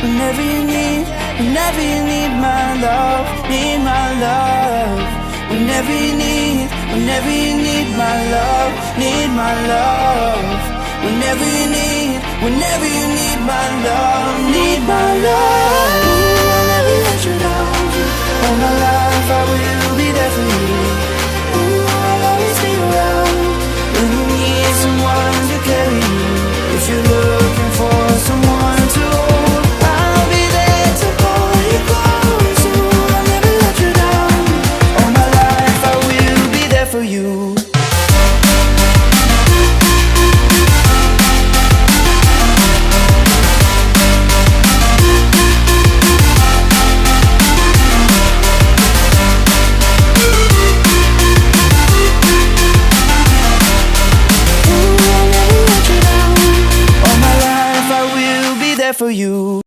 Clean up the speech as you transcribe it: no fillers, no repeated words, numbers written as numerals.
whenever you need, whenever you need my love, need my love. Whenever you need, whenever you need my love, need my love. Whenever you need, whenever you need my love, need my love. Ooh, I'll never let you down. All my life I will be there for you. Ooh, I'll always be around when you need someone to carry you. If you're looking for someone to hold, I'll be there to hold you close. Ooh, I'll never let you down. All my life I will be there for you. For you.